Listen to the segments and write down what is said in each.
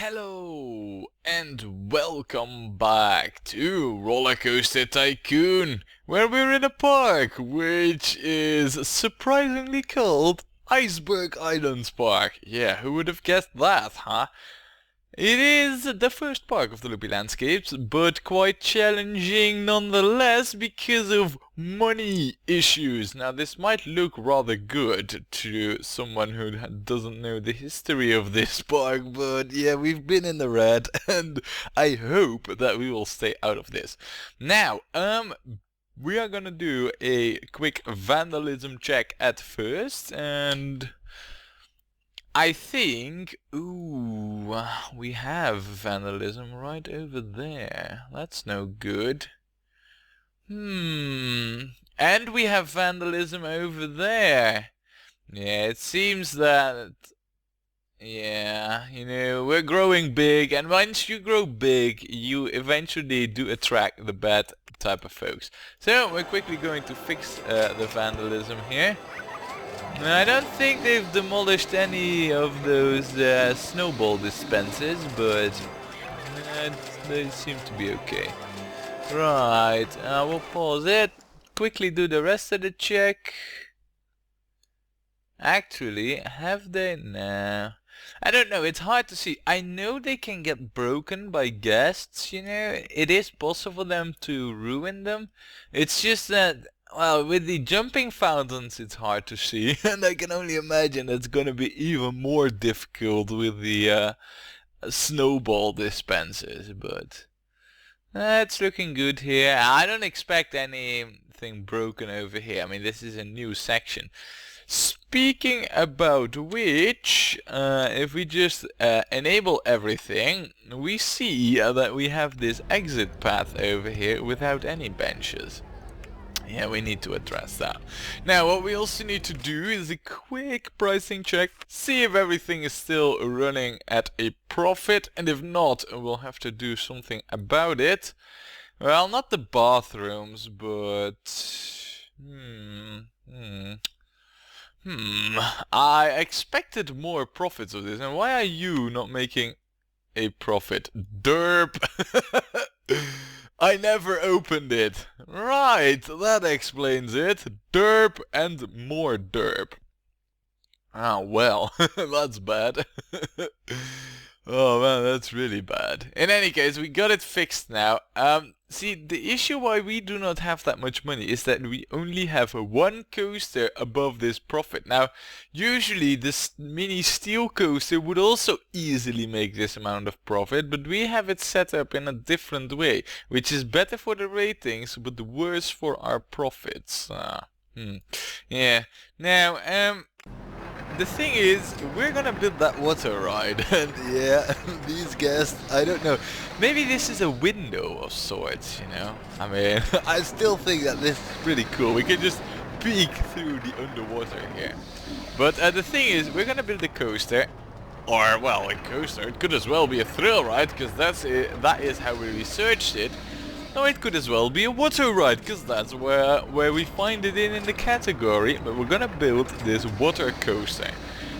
Hello and welcome back to Rollercoaster Tycoon, where we're in a park which is surprisingly called Iceberg Islands Park. Yeah, who would have guessed that, huh? It is the first park of the Loopy landscapes, but quite challenging nonetheless because of money issues. Now this might look rather good to someone who doesn't know the history of this park, but yeah, we've been in the red and I hope that we will stay out of this. Now, we are gonna do a quick vandalism check at first, and I think, ooh, we have vandalism right over there. That's no good. And we have vandalism over there. Yeah, it seems that, yeah, we're growing big, and once you grow big, you eventually do attract the bad type of folks. So, we're quickly going to fix the vandalism here. I don't think they've demolished any of those snowball dispensers, but they seem to be okay. Right, we'll pause it, quickly do the rest of the check. Actually, have they? No. I don't know, it's hard to see. I know they can get broken by guests, it is possible for them to ruin them. It's just that, well, with the jumping fountains it's hard to see, and I can only imagine it's gonna be even more difficult with the snowball dispensers, but it's looking good here. I don't expect anything broken over here. I mean, this is a new section. Speaking about which, if we just enable everything, we see that we have this exit path over here without any benches. Yeah, we need to address that. Now, what we also need to do is a quick pricing check, see if everything is still running at a profit, and if not, we'll have to do something about it. Well, not the bathrooms, but... I expected more profits of this, and why are you not making a profit? Derp! I never opened it. Right, that explains it. Derp and more derp. Ah, well, that's bad. Oh man, that's really bad. In any case, we got it fixed now. See, the issue why we do not have that much money is that we only have one coaster above this profit. Now, usually this mini steel coaster would also easily make this amount of profit, but we have it set up in a different way, which is better for the ratings, but worse for our profits. Yeah. Now, the thing is, we're gonna build that water ride, and yeah, these guests, I don't know, maybe this is a window of sorts, I mean, I still think that this is pretty cool. We can just peek through the underwater here. But the thing is, we're gonna build a coaster, or, well, a coaster, it could as well be a thrill ride, because that is how we researched it. No, it could as well be a water ride, because that's where we find it in the category, but we're gonna build this water coaster.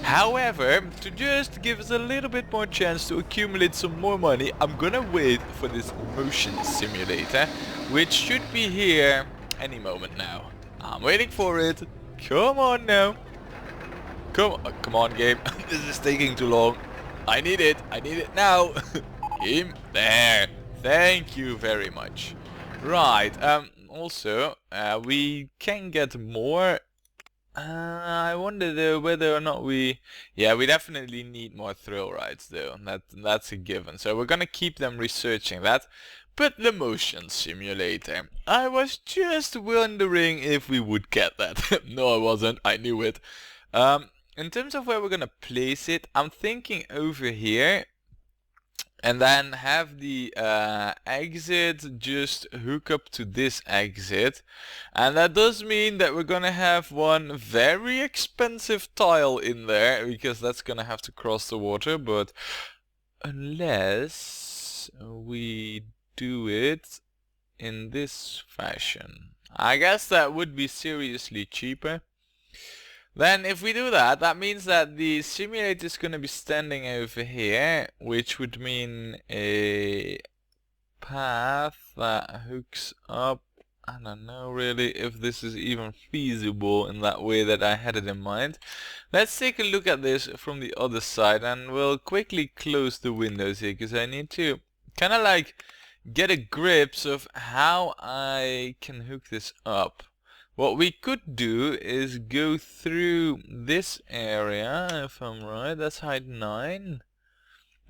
However, to just give us a little bit more chance to accumulate some more money, I'm gonna wait for this motion simulator, which should be here any moment now. I'm waiting for it. Come on now. Come on, game. This is taking too long. I need it now. Him there. Thank you very much. Right, also, we can get more. I wonder though whether or not we definitely need more thrill rides though. That's a given. So we're gonna keep them researching that. But the motion simulator, I was just wondering if we would get that. No, I wasn't. I knew it. In terms of where we're gonna place it, I'm thinking over here. And then have the exit just hook up to this exit. And that does mean that we're gonna have one very expensive tile in there, because that's gonna have to cross the water. But unless we do it in this fashion, I guess that would be seriously cheaper. Then if we do that, that means that the simulator is going to be standing over here, which would mean a path that hooks up. I don't know really if this is even feasible in that way that I had it in mind. Let's take a look at this from the other side, and we'll quickly close the windows here because I need to kind of like get a grip of how I can hook this up. What we could do is go through this area, if I'm right. That's height 9.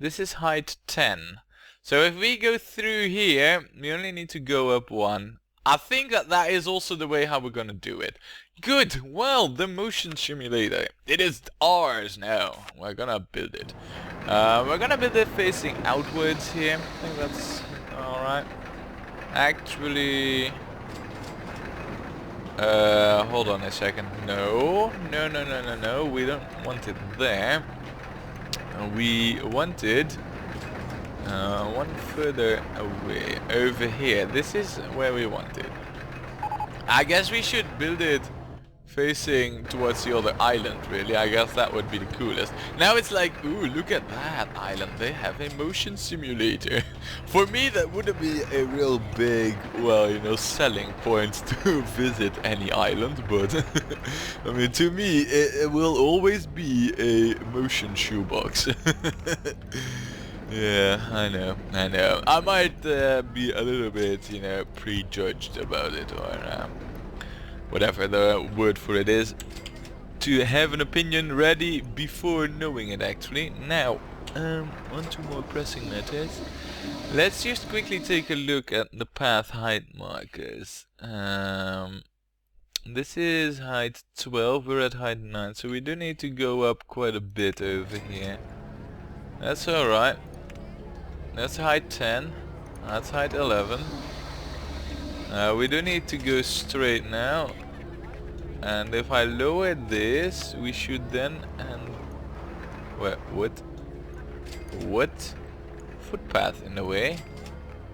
This is height 10. So if we go through here, we only need to go up 1. I think that that is also the way how we're gonna do it. Good! Well, the motion simulator. It is ours now. We're gonna build it. We're gonna build it facing outwards here. I think that's alright. Actually... hold on a second. No. We don't want it there. We want it one further away. Over here. This is where we want it. I guess we should build it facing towards the other island, really. I guess that would be the coolest. Now it's like, ooh, look at that island. They have a motion simulator. For me, that wouldn't be a real big, well, you know, selling point to visit any island, but I mean, to me, it will always be a motion shoebox. Yeah, I know. I might be a little bit, you know, prejudged about it, or whatever the word for it is, to have an opinion ready before knowing it actually. Now, on to more pressing matters. Let's just quickly take a look at the path height markers. This is height 12, we're at height 9, so we do need to go up quite a bit over here. That's alright. That's height 10, that's height 11. We do need to go straight now, and if I lower this, we should then, and what footpath in a way?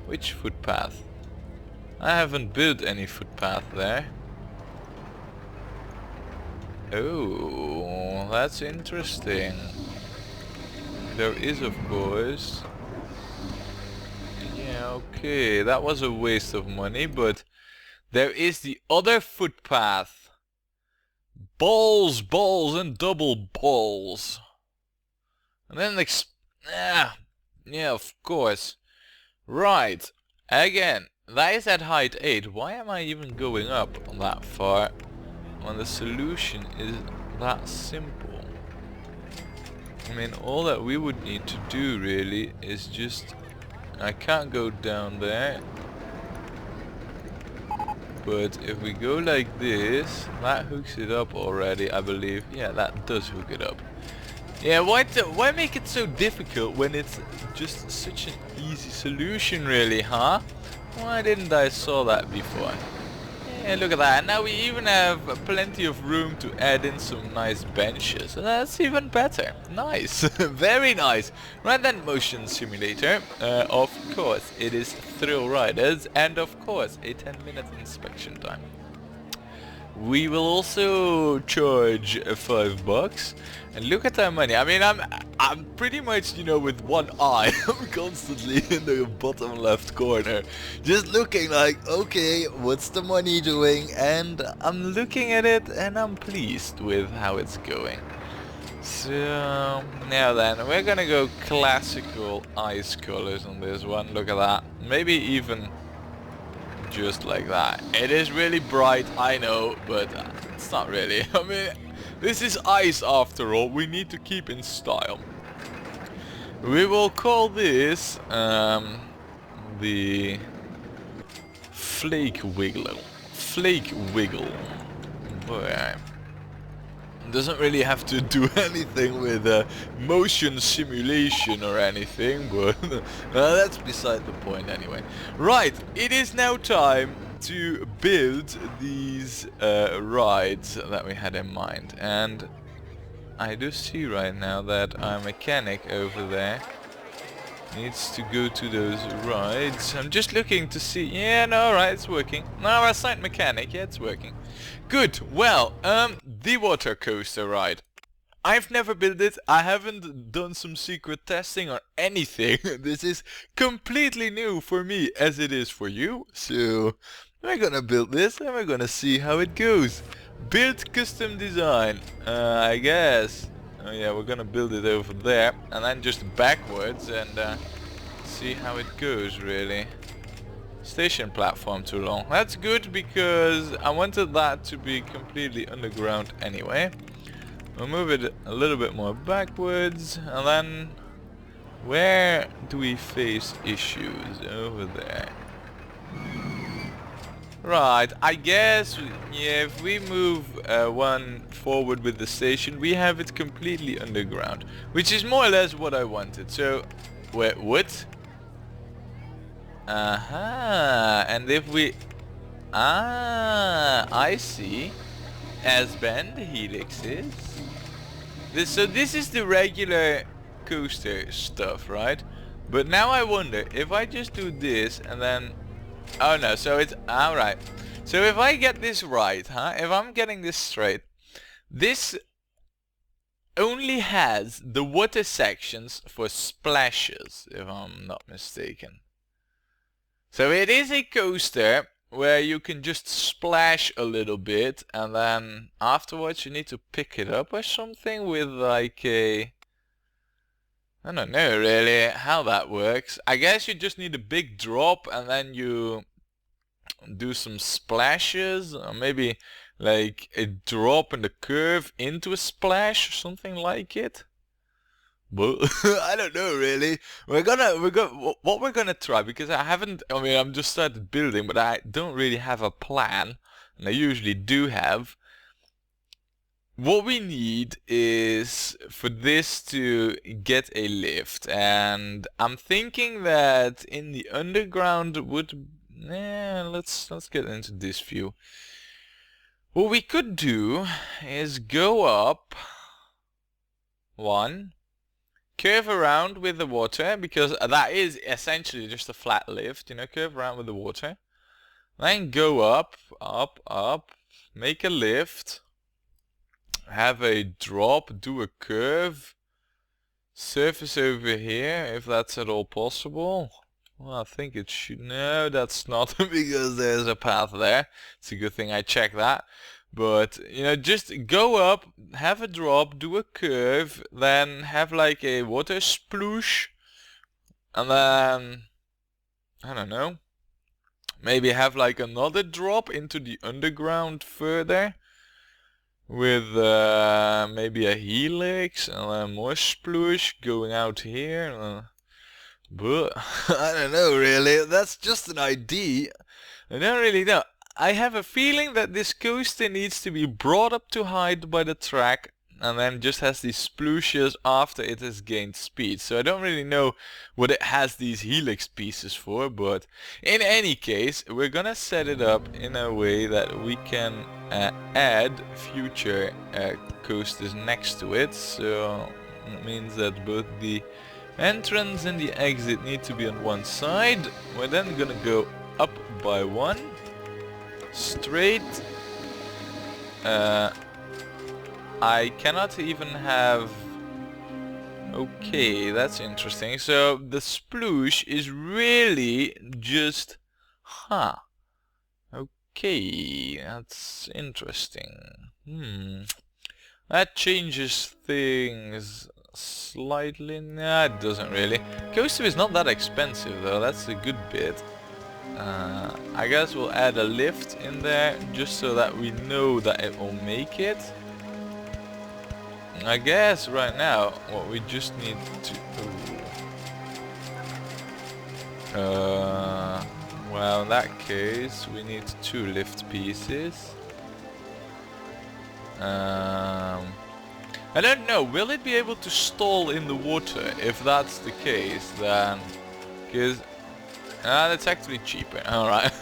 Which footpath? I haven't built any footpath there. Oh, that's interesting. There is, of course. Yeah, okay, that was a waste of money, but there is the other footpath. Balls, and double balls. And then yeah, of course. Right, again, that is at height 8. Why am I even going up that far when the solution is that simple? I mean, all that we would need to do really is just... I can't go down there. But if we go like this, that hooks it up already, I believe. Yeah, that does hook it up. Yeah, why make it so difficult when it's just such an easy solution really, huh? Why didn't I saw that before? Yeah, look at that. Now we even have plenty of room to add in some nice benches. That's even better. Nice. Very nice. Right then, motion simulator. Of course, it is thrill riders. And of course, a 10-minute inspection time. We will also charge $5. And look at our money. I mean, I'm pretty much, you know, with one eye. I'm constantly in the bottom left corner, just looking like, okay, what's the money doing? And I'm looking at it, and I'm pleased with how it's going. So now then, we're gonna go classical ice colors on this one. Look at that. Maybe even just like that. It is really bright, I know, but it's not really. I mean, this is ice after all. We need to keep in style. We will call this the Flake Wiggle. Flake Wiggle. Boy, doesn't really have to do anything with motion simulation or anything, but that's beside the point anyway. Right, it is now time to build these rides that we had in mind, and I do see right now that our mechanic over there needs to go to those rides. I'm just looking to see. Yeah, no, right, it's working. No, our site mechanic, yeah, it's working. Good. Well, the water coaster ride. I've never built it. I haven't done some secret testing or anything. This is completely new for me as it is for you. So we're gonna build this and we're gonna see how it goes. Build custom design. I guess. Oh yeah, we're gonna build it over there and then just backwards and see how it goes really. Station platform too long. That's good because I wanted that to be completely underground anyway. We'll move it a little bit more backwards and then where do we face issues? Over there. Right, I guess yeah, if we move one forward with the station we have it completely underground, which is more or less what I wanted. So, wait, what? And if we... I see. S-bend helixes. So this is the regular coaster stuff, right? But now I wonder, if I just do this and then... Oh no, so it's... Alright. So if I get this right, if I'm getting this straight, this only has the water sections for splashes, if I'm not mistaken. So it is a coaster where you can just splash a little bit and then afterwards you need to pick it up or something with like a... I don't know really how that works. I guess you just need a big drop and then you do some splashes, or maybe like a drop in the curve into a splash or something like it. But I don't know really. What we're gonna try, because I'm just started building, but I don't really have a plan, and I usually do have. What we need is for this to get a lift, and I'm thinking that in the underground would... let's get into this view. What we could do is go up one, curve around with the water, because that is essentially just a flat lift, you know, curve around with the water. Then go up, up, up, make a lift, have a drop, do a curve, surface over here, if that's at all possible. Well, I think it should... No, that's not, because there's a path there. It's a good thing I checked that. But, you know, just go up, have a drop, do a curve, then have like a water sploosh, and then, I don't know, maybe have like another drop into the underground further, with maybe a helix, and then more sploosh going out here. But, I don't know really, that's just an idea. I don't really know. I have a feeling that this coaster needs to be brought up to height by the track and then just has these splooshes after it has gained speed. So I don't really know what it has these helix pieces for, but in any case we're gonna set it up in a way that we can add future coasters next to it. So it means that both the entrance and the exit need to be on one side. We're then gonna go up by one. Straight. I cannot even have... Okay, that's interesting. So the sploosh is really just... Okay, that's interesting. That changes things slightly. Nah, it doesn't really. Coaster is not that expensive though, that's a good bit. I guess we'll add a lift in there just so that we know that it will make it. I guess right now what we just need to... well, in that case we need 2 lift pieces. I don't know, will it be able to stall in the water? If that's the case, then... Because... that's actually cheaper. Alright.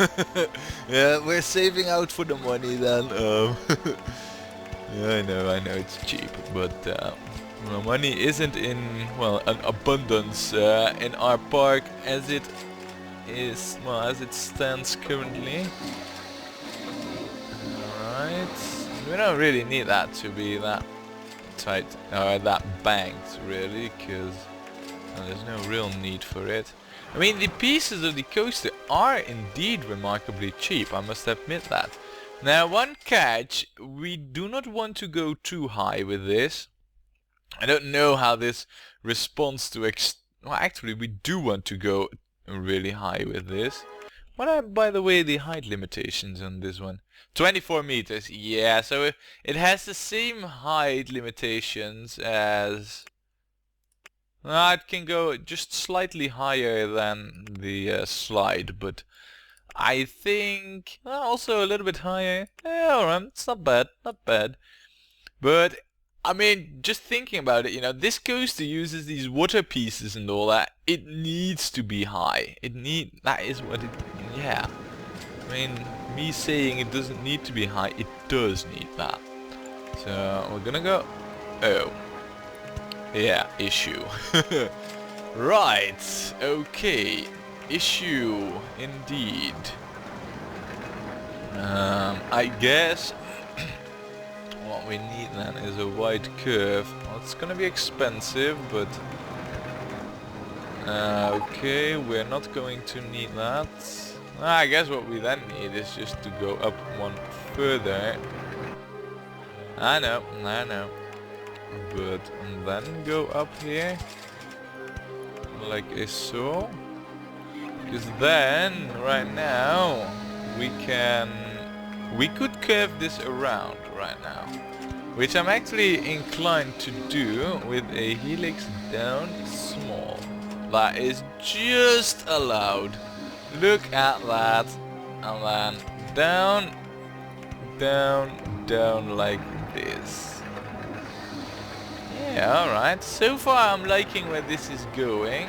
Yeah, we're saving out for the money then. Yeah, I know it's cheap, but well, money isn't in, well, an abundance in our park as it is, well, as it stands currently. Alright. We don't really need that to be that tight, or that banked really, because there's no real need for it. I mean, the pieces of the coaster are indeed remarkably cheap, I must admit that. Now, one catch, we do not want to go too high with this. I don't know how this responds to well, actually, we do want to go really high with this. What are, by the way, the height limitations on this one? 24 meters, yeah, so it has the same height limitations as... it can go just slightly higher than the slide, but I think also a little bit higher. Yeah, alright, it's not bad, not bad. But I mean, just thinking about it, you know, this coaster uses these water pieces and all that. It needs to be high. That is what it, yeah. I mean, me saying it doesn't need to be high, it does need that. So we're gonna go, oh. Yeah, issue. Right, okay. Issue, indeed. I guess what we need then is a wide curve. Well, it's gonna be expensive, but... okay, we're not going to need that. I guess what we then need is just to go up one further. I know. But then go up here like so, because then right now we could curve this around right now, which I'm actually inclined to do with a helix down small. That is just allowed. Look at that. And then down, down, down like this. Yeah, alright. So far I'm liking where this is going.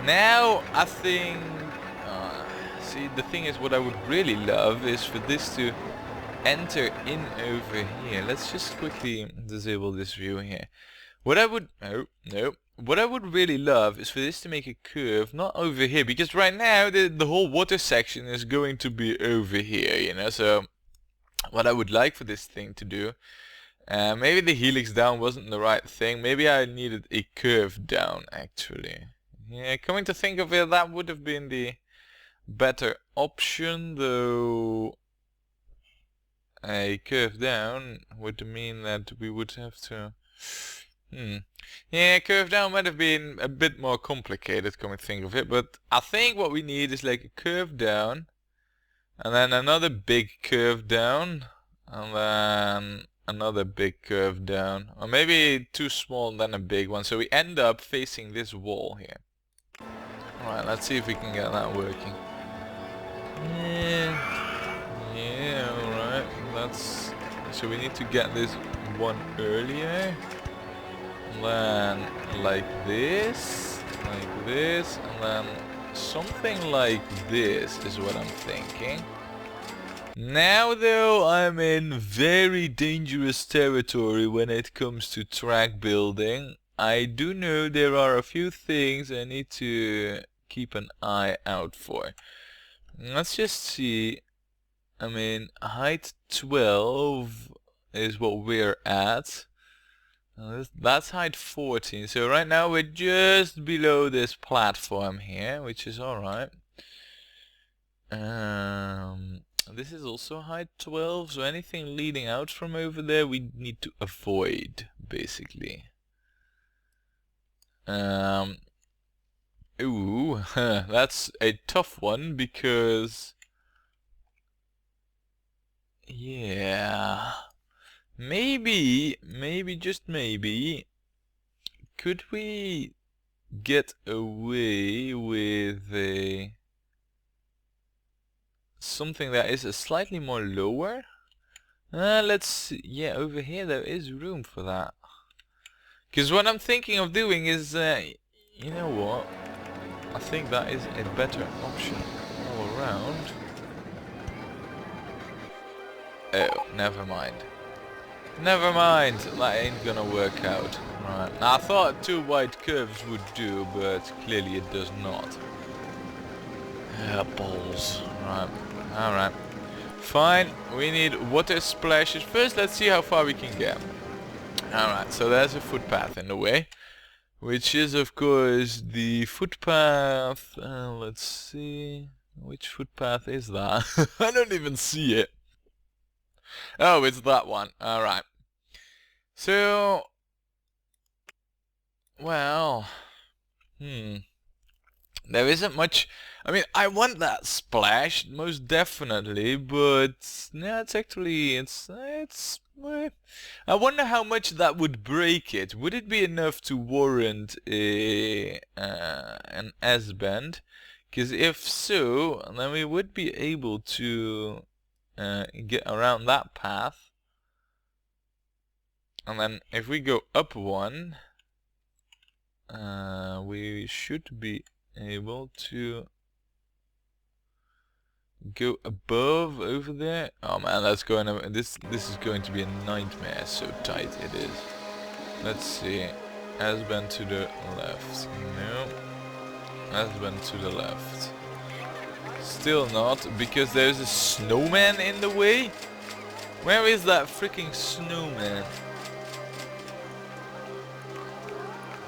Now I think... see, the thing is, what I would really love is for this to enter in over here. Let's just quickly disable this view here. What I would... no. What I would really love is for this to make a curve, not over here, because right now the whole water section is going to be over here, you know, so what I would like for this thing to do, maybe the helix down wasn't the right thing, maybe I needed a curve down actually. Yeah, coming to think of it, that would have been the better option, though a curve down would mean that we would have to... Yeah, curve down might have been a bit more complicated, come to think of it, but I think what we need is like a curve down, and then another big curve down, and then another big curve down, or maybe too small and then a big one, so we end up facing this wall here. Alright, let's see if we can get that working. Yeah, alright, that's... so we need to get this one earlier. Then like this, and then something like this is what I'm thinking. Now though, I'm in very dangerous territory when it comes to track building. I do know there are a few things I need to keep an eye out for. Let's just see. I mean, height 12 is what we're at. That's height 14, so right now we're just below this platform here, which is alright. This is also height 12, so anything leading out from over there we need to avoid, basically. Ooh, that's a tough one because... yeah... Maybe, just maybe, could we get away with something that is a slightly more lower? Let's see. Yeah, over here there is room for that. Because what I'm thinking of doing is, you know what? I think that is a better option all around. Oh, never mind. Never mind, that ain't gonna work out. Right. Now, I thought two wide curves would do, but clearly it does not. Balls. Right. Alright. Fine, we need water splashes. First, let's see how far we can get. Alright, so there's a footpath in the way. Which is, of course, the footpath. Let's see. Which footpath is that? I don't even see it. Oh, it's that one. Alright. So... well... there isn't much... I mean, I want that splash, most definitely, but... yeah, it's actually... I wonder how much that would break it. Would it be enough to warrant an S-bend? Because if so, then we would be able to get around that path. And then if we go up one, we should be able to go above over there. Oh man, that's going to this is going to be a nightmare, so tight it is. Let's see. S-bend to the left. No. S-bend to the left. Still not, because there's a snowman in the way. Where is that freaking snowman?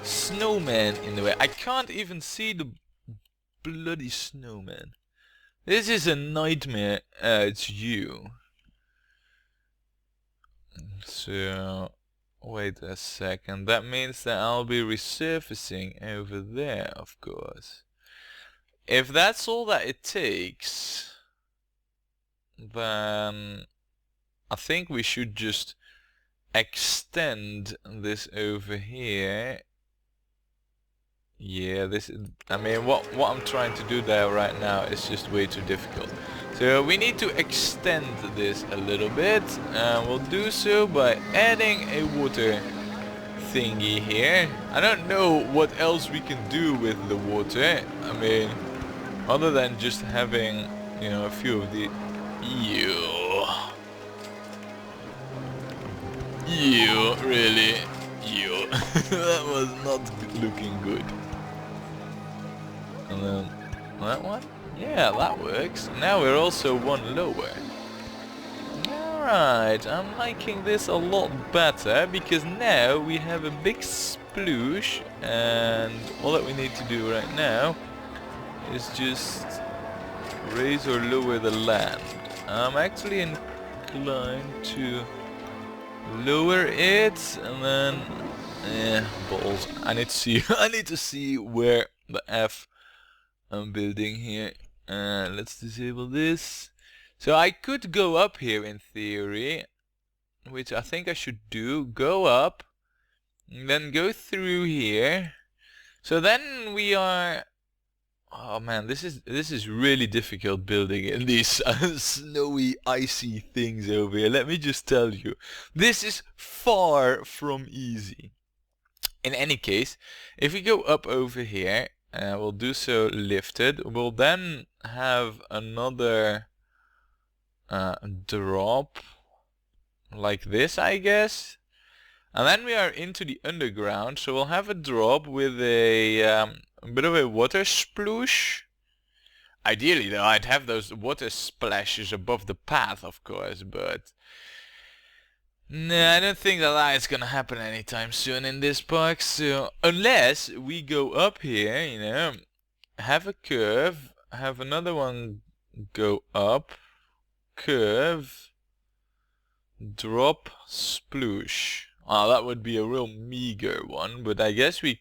Snowman in the way. I can't even see the bloody snowman. This is a nightmare. It's you. So, wait a second. That means that I'll be resurfacing over there, of course. If that's all that it takes, then I think we should just extend this over here. Yeah, this is, I mean, what I'm trying to do there right now is just way too difficult. So we need to extend this a little bit, and we'll do so by adding a water thingy here. I don't know what else we can do with the water. I mean, other than just having, you know, a few of the... You, really? You. That was not looking good. And then that one? Yeah, that works. Now we're also one lower. Alright, I'm liking this a lot better, because now we have a big sploosh, and all that we need to do right now is just raise or lower the land. I'm actually inclined to lower it, and then balls. I need to see I need to see where the F I'm building here. Let's disable this. So I could go up here in theory, which I think I should do. Go up, and then go through here. So then we are... oh man, this is really difficult building in these snowy, icy things over here. Let me just tell you, this is far from easy. In any case, if we go up over here, we'll do so lifted. We'll then have another drop like this, I guess. And then we are into the underground, so we'll have a drop with a bit of a water sploosh. Ideally though, I'd have those water splashes above the path, of course, but... nah, I don't think that is gonna happen anytime soon in this park, so... unless we go up here, you know, have a curve, have another one go up, curve, drop, sploosh. Oh, that would be a real meager one, but I guess we...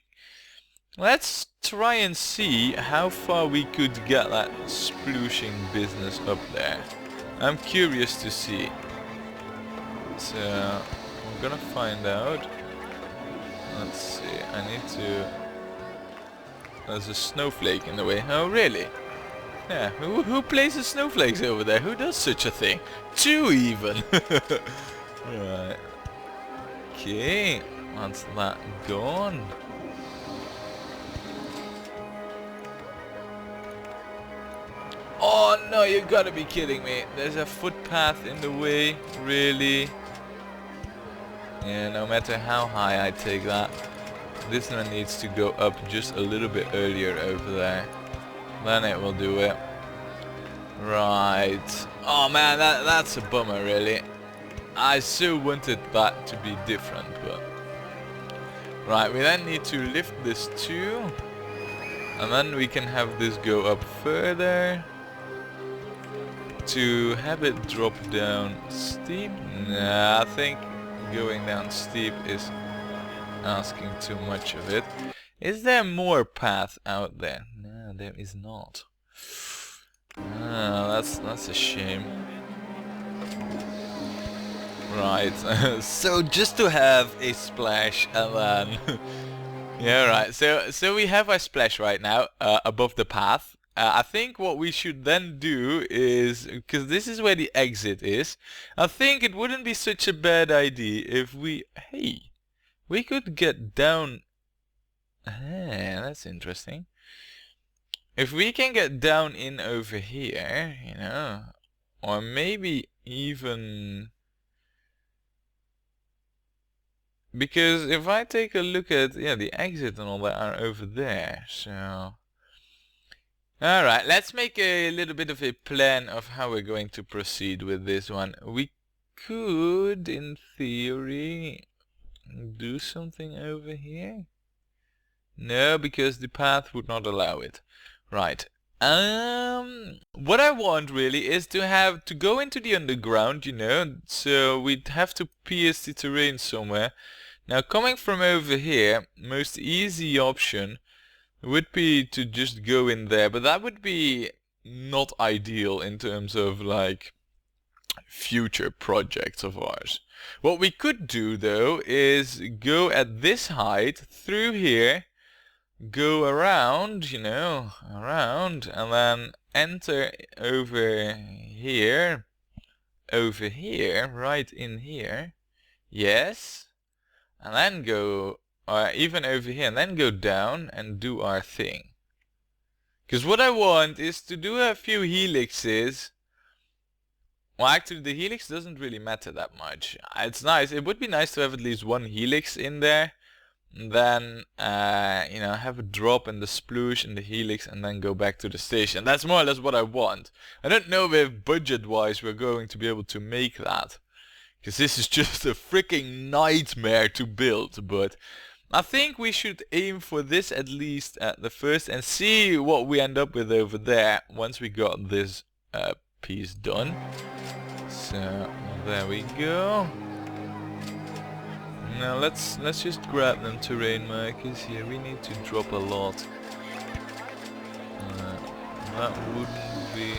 let's try and see how far we could get that splooshing business up there. I'm curious to see. So, I'm gonna find out. Let's see, I need to... there's a snowflake in the way. Oh, really? Yeah, who places snowflakes over there? Who does such a thing? Two even! Right. Okay, that's that gone. Oh no, you gotta be kidding me. There's a footpath in the way, really? Yeah, no matter how high I take that, this one needs to go up just a little bit earlier over there. Then it will do it. Right. Oh man, that's a bummer really. I so wanted that to be different, but... Right, we then need to lift this too. And then we can have this go up further. To have it drop down steep? Nah, I think going down steep is asking too much of it. Is there more path out there? No, there is not. Ah, that's a shame. Right, so just to have a splash and then... Yeah, right, so we have our splash right now, above the path. I think what we should then do is, because this is where the exit is, I think it wouldn't be such a bad idea if we... Hey, we could get down... that's interesting. If we can get down in over here, you know, or maybe even... Because if I take a look at, yeah, the exit and all that are over there, so... Alright, let's make a little bit of a plan of how we're going to proceed with this one. We could, in theory, do something over here. No, because the path would not allow it. Right. What I want really is to go into the underground, you know, so we'd have to pierce the terrain somewhere. Now coming from over here, most easy option would be to just go in there, but that would be not ideal in terms of like future projects of ours. What we could do though is go at this height through here, go around, you know, around, and then enter over here, right in here, yes, and then go, or even over here, and then go down and do our thing. Because what I want is to do a few helixes. Well, actually the helix doesn't really matter that much. It's nice, it would be nice to have at least one helix in there. Then, you know, have a drop in the sploosh and the helix and then go back to the station. That's more or less what I want. I don't know if budget-wise we're going to be able to make that. Because this is just a freaking nightmare to build, but I think we should aim for this at least at the first and see what we end up with over there once we got this piece done. So, there we go. Now let's just grab them terrain markers here. We need to drop a lot. That wouldn't be...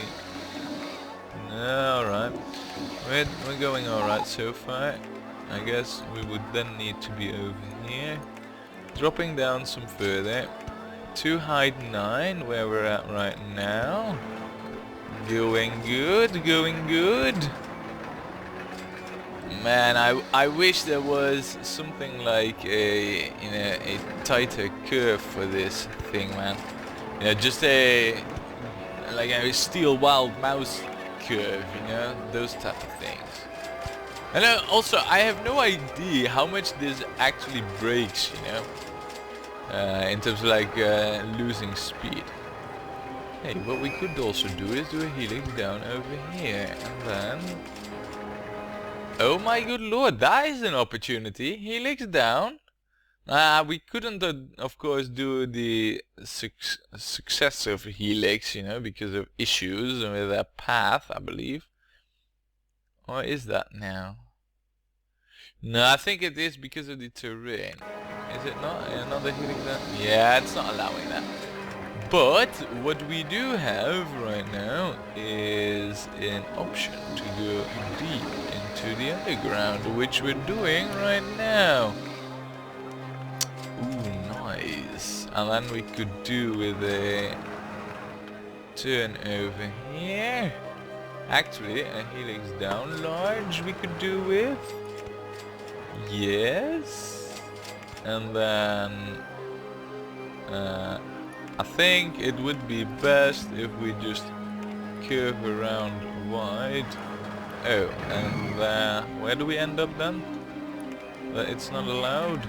Alright. We're going alright so far. I guess we would then need to be over here. Dropping down some further. To height 9, where we're at right now. Going good, going good. Man, I wish there was something like a tighter curve for this thing, man. You know, just like a steel wild mouse curve, you know, those type of things. And also, I have no idea how much this actually breaks, you know, in terms of like losing speed. Hey, what we could also do is do a helix down over here, and then... Oh my good lord, that is an opportunity. Helix down. We couldn't, of course, do the successive helix, you know, because of issues with that path, I believe. Or is that now? No, I think it is because of the terrain. Is it not? Another helix down? Yeah, it's not allowing that. But what we do have right now is an option to go deep into the underground, which we're doing right now. Ooh, nice. And then we could do with a turn over here. Actually, a helix down large we could do with. Yes. And then... I think it would be best if we just curve around wide. Oh, and where do we end up then? It's not allowed.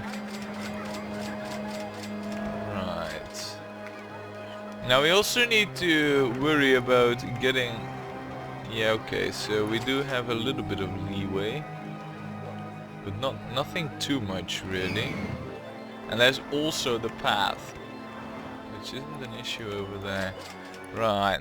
Right. Now we also need to worry about getting Yeah, okay, so we do have a little bit of leeway. But nothing too much, really. And there's also the path, which isn't an issue over there. Right,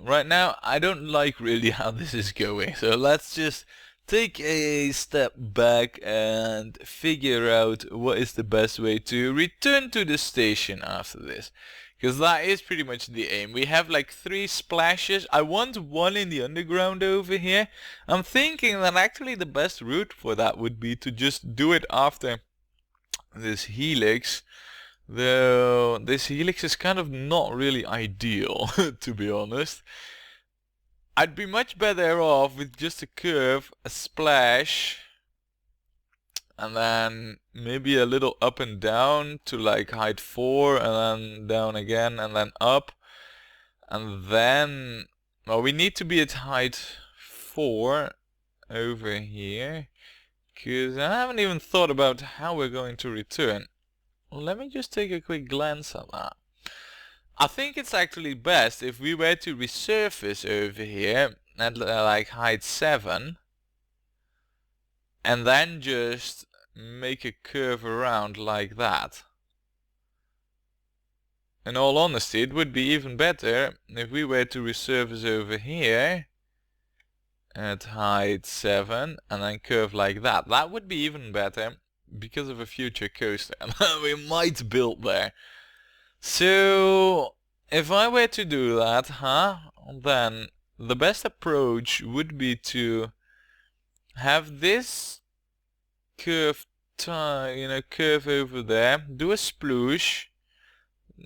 right now I don't like really how this is going, so let's just take a step back and figure out what is the best way to return to the station after this. Because that is pretty much the aim. We have like 3 splashes. I want one in the underground over here. I'm thinking that actually the best route for that would be to just do it after this helix. Though this helix is kind of not really ideal, to be honest. I'd be much better off with just a curve, a splash, and then maybe a little up and down to like height 4, and then down again, and then up. And then, well, we need to be at height 4 over here, because I haven't even thought about how we're going to return. Let me just take a quick glance at that. I think it's actually best if we were to resurface over here at like height 7 and then just make a curve around like that. In all honesty, it would be even better if we were to resurface over here at height 7 and then curve like that. That would be even better because of a future coaster we might build there. So if I were to do that, then the best approach would be to have this curve, curve over there, do a sploosh,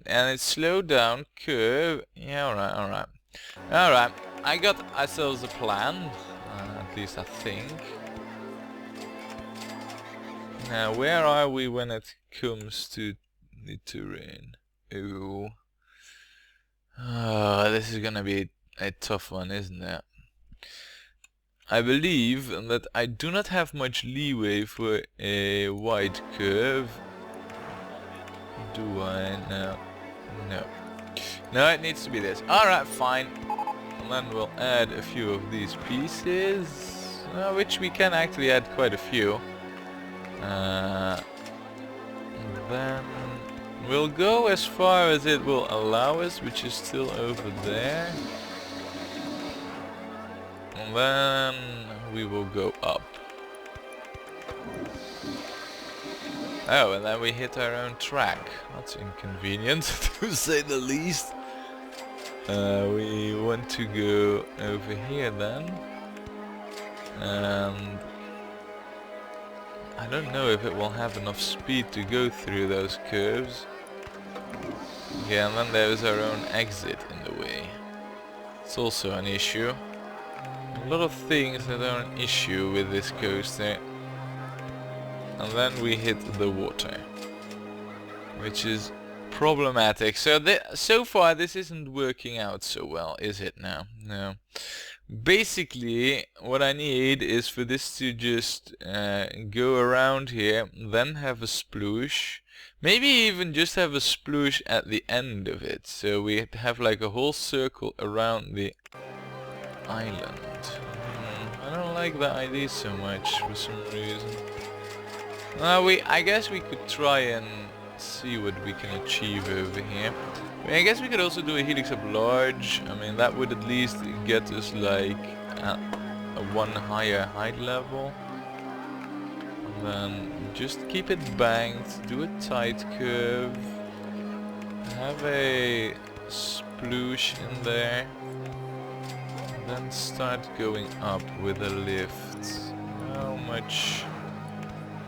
and it's slow down, curve. Yeah, alright. I got ourselves a plan, at least I think. Now, where are we when it comes to the terrain? Ooh. This is gonna be a tough one, isn't it? I believe that I do not have much leeway for a wide curve. Do I? No. No, it needs to be this. Alright, fine. And then we'll add a few of these pieces, which we can actually add quite a few. Then we'll go as far as it will allow us, which is still over there. And then we will go up. Oh, and then we hit our own track. That's inconvenient, to say the least. We want to go over here then. And I don't know if it will have enough speed to go through those curves. Yeah, and then there's our own exit in the way. It's also an issue. A lot of things that are an issue with this coaster. And then we hit the water, which is problematic. So far this isn't working out so well, is it now? No. Basically, what I need is for this to just go around here, then have a sploosh. Maybe even just have a sploosh at the end of it, so we have like a whole circle around the island. I don't like that idea so much for some reason. I guess we could try and see what we can achieve over here. I guess we could also do a helix up large. I mean, that would at least get us like a 1 higher height level. And then just keep it banked, do a tight curve, have a sploosh in there, and then start going up with a lift. How much?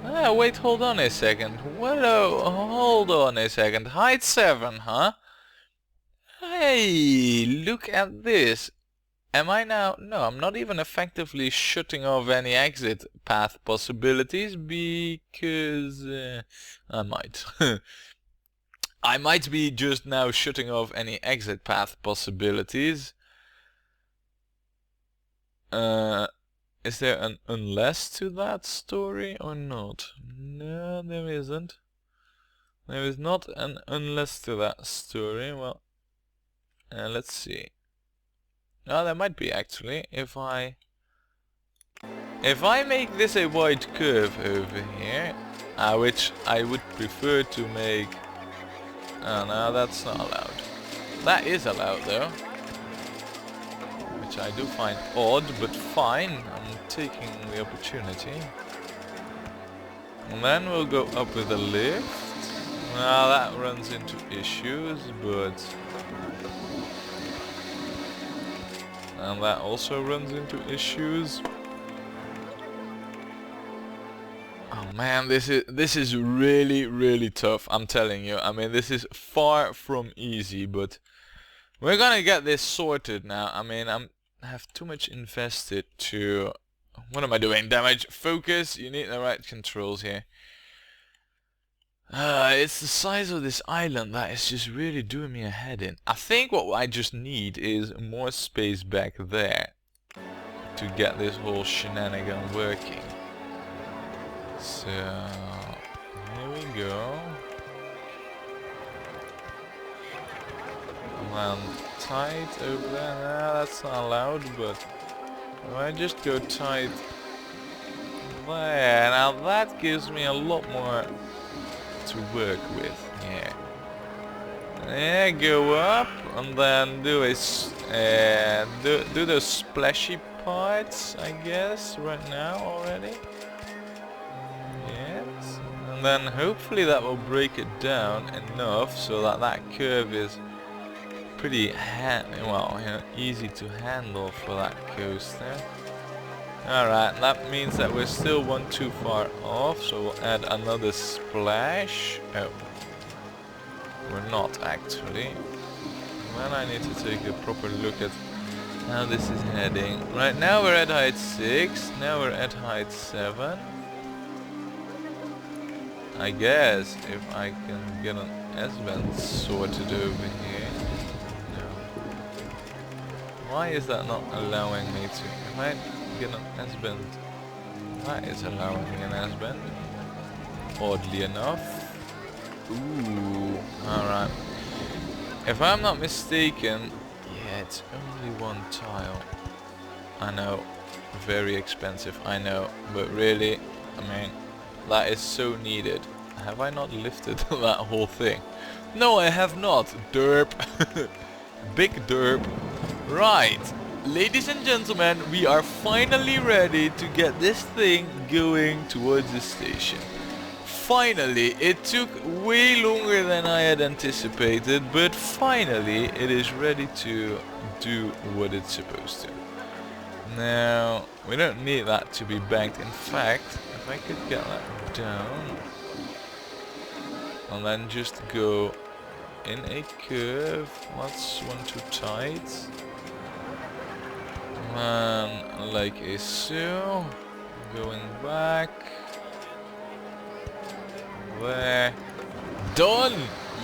Wait, hold on a second. Hold on a second. Height 7, huh? Hey, look at this. Am I now? No, I'm not even effectively shutting off any exit path possibilities because I might. I might be just now shutting off any exit path possibilities. Is there an unless to that story or not? No, there isn't. There is not an unless to that story. Well, let's see. No, there might be actually. If I make this a wide curve over here, which I would prefer to make. Oh no, that's not allowed. That is allowed though, which I do find odd, but fine. I'm taking the opportunity. And then we'll go up with a lift. Now that runs into issues, but... And that also runs into issues. Oh man, this is really tough, I'm telling you. I mean, this is far from easy, but we're gonna get this sorted now. I mean, I have too much invested to... What am I doing? Damage, focus, you need the right controls here. It's the size of this island that is just really doing me a head in. I think what I just need is more space back there to get this whole shenanigan working. So, here we go. And tight over there. Nah, that's not allowed, but if I just go tight there, now that gives me a lot more to work with here. Yeah, go up and then do a do those splashy parts, I guess, right now already. Yes, and then hopefully that will break it down enough so that that curve is pretty easy to handle for that coaster. Alright, that means that we're still one too far off, so we'll add another splash. Oh, we're not actually. Then I need to take a proper look at how this is heading. Right now we're at height 6, now we're at height 7. I guess if I can get an S-bend sorted over here. No. Why is that not allowing me to? If I get an S-bend, that is allowing me an S-bend. Oddly enough. Ooh, alright. If I'm not mistaken, yeah, it's only one tile. I know, very expensive, I know, but really, I mean, that is so needed. Have I not lifted that whole thing? No, I have not. Derp. Big derp. Right. Ladies and gentlemen, we are finally ready to get this thing going towards the station. Finally, it took way longer than I had anticipated, but finally it is ready to do what it's supposed to. Now, we don't need that to be banked. In fact, if I could get that down, and then just go in a curve, that's one too tight. And like a so, going back. There. Done!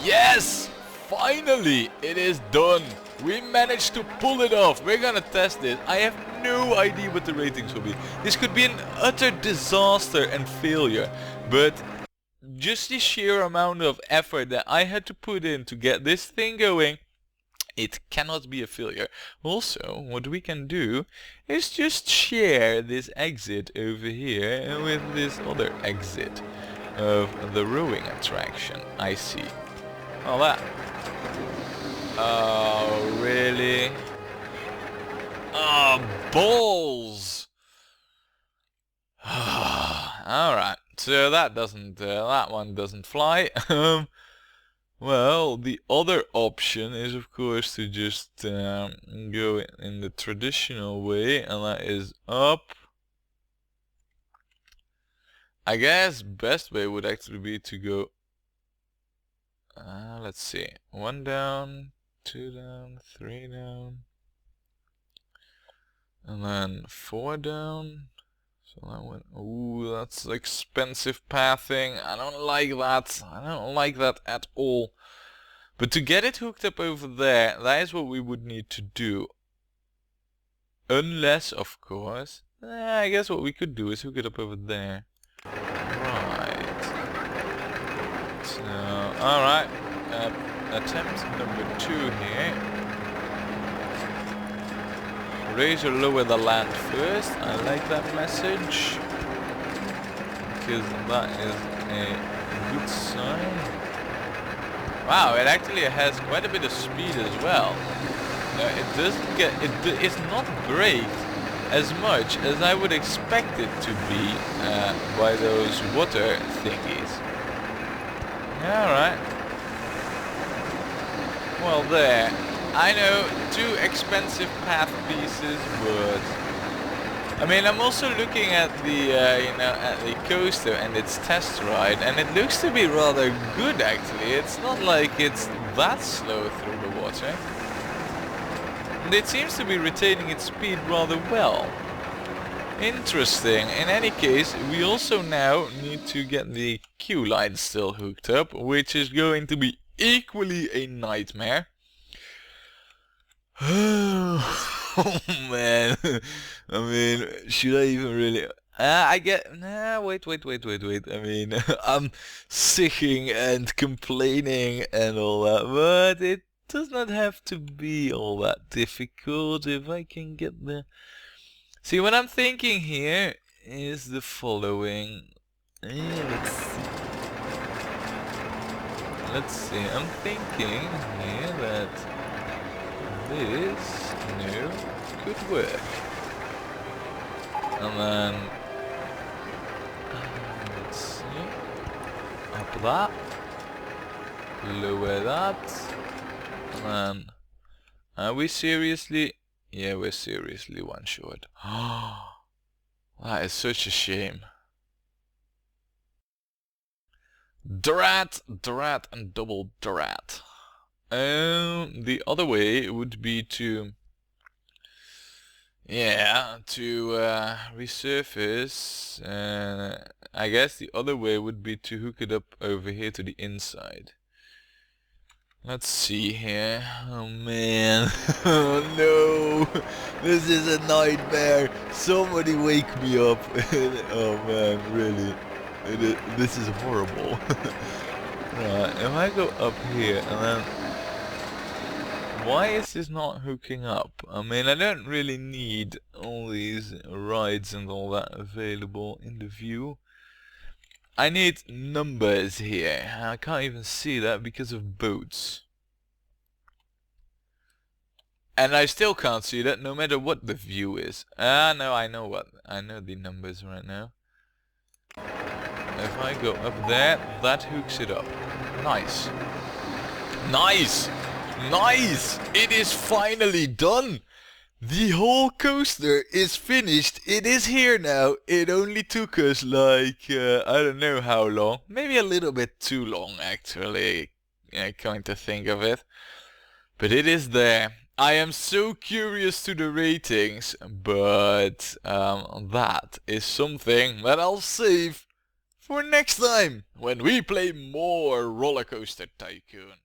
Yes! Finally! It is done! We managed to pull it off! We're gonna test it. I have no idea what the ratings will be. This could be an utter disaster and failure. But just the sheer amount of effort that I had to put in to get this thing going, it cannot be a failure. Also, what we can do is just share this exit over here with this other exit of the rowing attraction. I see. Oh, that. Oh, really? Oh, balls! Alright, so that doesn't, that one doesn't fly. Well, the other option is of course to just go in the traditional way, and that is up. I guess best way would actually be to go, let's see, 1 down, 2 down, 3 down, and then 4 down. So that went, ooh, that's expensive pathing. I don't like that. I don't like that at all. But to get it hooked up over there, that is what we would need to do. Unless, of course, I guess what we could do is hook it up over there. Right. So, alright. Attempt number 2 here. raise or lower the land first. I like that message, because that is a good sign. Wow, it actually has quite a bit of speed as well. It doesn't get, it's not braked as much as I would expect it to be by those water thingies. Alright. Well, there. I know, 2 expensive path pieces, but I mean, I'm also looking at the you know, at the coaster and its test ride, and it looks to be rather good actually. It's not like it's that slow through the water. And it seems to be retaining its speed rather well. Interesting. In any case, we also now need to get the queue line still hooked up, which is going to be equally a nightmare. Oh man. I mean, should I even really... I get... Nah, wait. I mean, I'm sicking and complaining and all that, but it does not have to be all that difficult if I can get the... See, what I'm thinking here is the following. Let's see. I'm thinking here that this could work. And then let's see. Up that. Lower that. And then are we seriously? Yeah, we're seriously one short. That is such a shame. Drat, and double drat. The other way would be to... Yeah, to resurface. I guess the other way would be to hook it up over here to the inside. Let's see here. Oh man. Oh no. This is a nightmare. Somebody wake me up. Oh man, really. This is horrible. Right, if I go up here and then... Why is this not hooking up? I mean, I don't really need all these rides and all that available in the view. I need numbers here. I can't even see that because of boats. And I still can't see that no matter what the view is. No, I know the numbers right now. If I go up there, that hooks it up. Nice. Nice! Nice! It is finally done! The whole coaster is finished. It is here now. It only took us like, I don't know how long. Maybe a little bit too long actually, coming to think of it. But it is there. I am so curious to the ratings, but that is something that I'll save for next time when we play more Rollercoaster Tycoon.